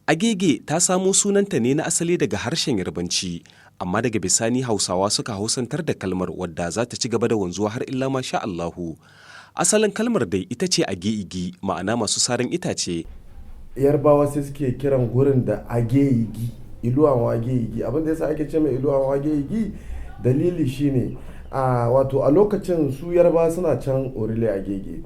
Agege ta samo sunanta ne na asali daga harshen Yarbanci, amma daga bisani Hausawa suka hausantar da kalmar wadda za ta ci gaba da wanzuwa har illa masha Allahu. Asalin kalmar dai ita ce Age-igi, ma'ana masu saran itace. Yarbawa sai suke kiran gurin da Age-igi, Iluwan Age-igi. Abin da yasa ake ce mai Iluwan Age-igi dalili shine wato a lokacin su Yarbawa suna can Orile Agege.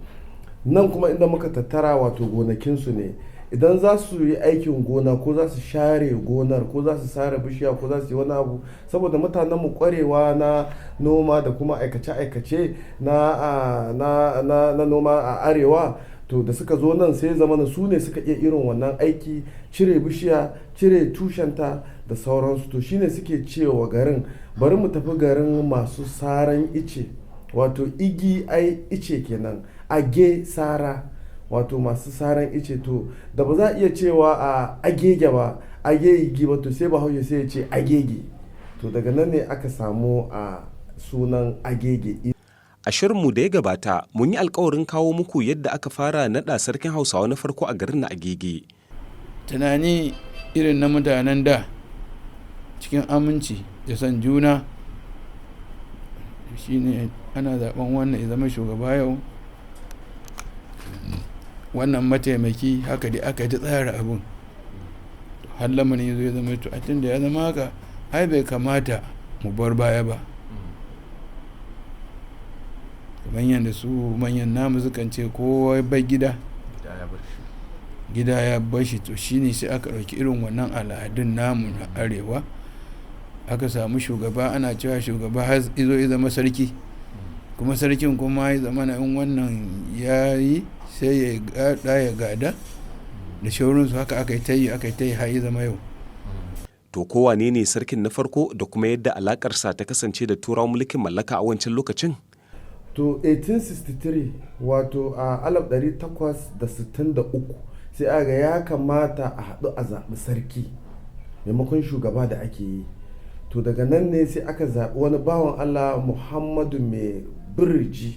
Nan kuma inda muka tattara wato gonakinsu ne. Idan za su yi aikin gona ko za su share gonar ko za su sare bishiya ko za su yi wani abu, saboda mutanen mu kwarewa na noma da kuma aikace-aikace na noma a arewa, to da suka zo nan sai zamana su ne suka iya irin wannan aiki, cire bishiya, cire tushenta da sauransu. To shine suke cewa garin bari mu tafi garin masu saran ice, wato igi ai ice kenan, age sara, wato masu saran ice. To da ba za a iya cewa a Agege ba, Age-igi ba, to sai Bahaushe sai ya ce Agege. To daga nan ne aka samu a sunan Agege. A shirinmu da ya gabata mun yi alkawarin kawo muku yadda aka fara naɗa sarkin Hausawa na farko a garin na Agege. Tunani irin na mutanen da cikin aminci da son juna shine ana zaben wannan ya zama shugaba yau, wannan mataimaki, haka dai aka yi ta tsara abin har lamarin ya zo ya zama to a tun da ya zama haka ai bai kamata mu bar baya ba, kamar yadda su manyan namu sukan ce kowa bai gida ya bar shi. To shine sai aka ɗauki irin wannan al'adun namu na arewa, aka samu shugaba, ana cewa shugaba har izo ya zama sarki, kuma sarkin kuma ya zama na in wannan ya yi sai ya gada da shaurinsu. Haka aka yi ta yi har ya zama yau. To kowane ne sarkin na farko da kuma yadda alakarsa ta kasance da turawan mulkin mallaka a wancan lokacin? To 1863 wato a 1863 sai aga ya kamata a haɗu a zaɓi sarki maimakon shugaba da ake yi. To daga nan ne sai aka zaɓi wani bawan Allah, Muhammadu Mai Birji.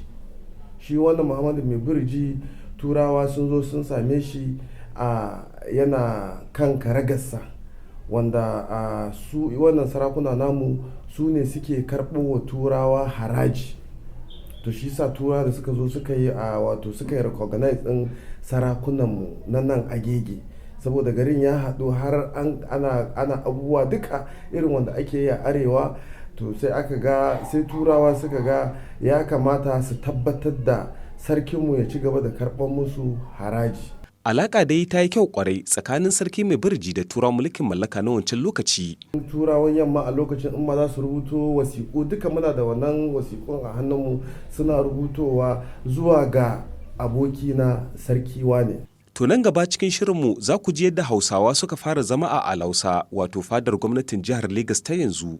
Shi wannan Muhammadu Mai Birji turawa sun zo sun same shi yana kan karagarsa, wanda su wannan sarakuna namu su ne suke karɓo wa turawa haraji. To shi sa turawa da suka zo suka yi suka yi recognize ɗin sarakunanmu na nan Agege, saboda garin ya haɗu har ana abubuwa duka irin wanda ake yi a arewa. To sai turawa suka ga ya kamata su tabbatar da sarkinmu ya ci gaba da karɓar musu haraji. Alaƙa dai ta yi kyau kwarai tsakanin sarki Mai Birji da turawan mulkin mallaka na wancan lokaci. Turawan yamma a lokacin in ma za su rubuto wasiƙu, duka muna da wannan wasiƙun a hannunmu, suna rubutowa zuwa ga abokina sarki wane. To nan gaba cikin shirinmu za ku ji yadda Hausawa suka fara zama a Alausa, wato fadar gwamnatin jihar Legas ta yanzu.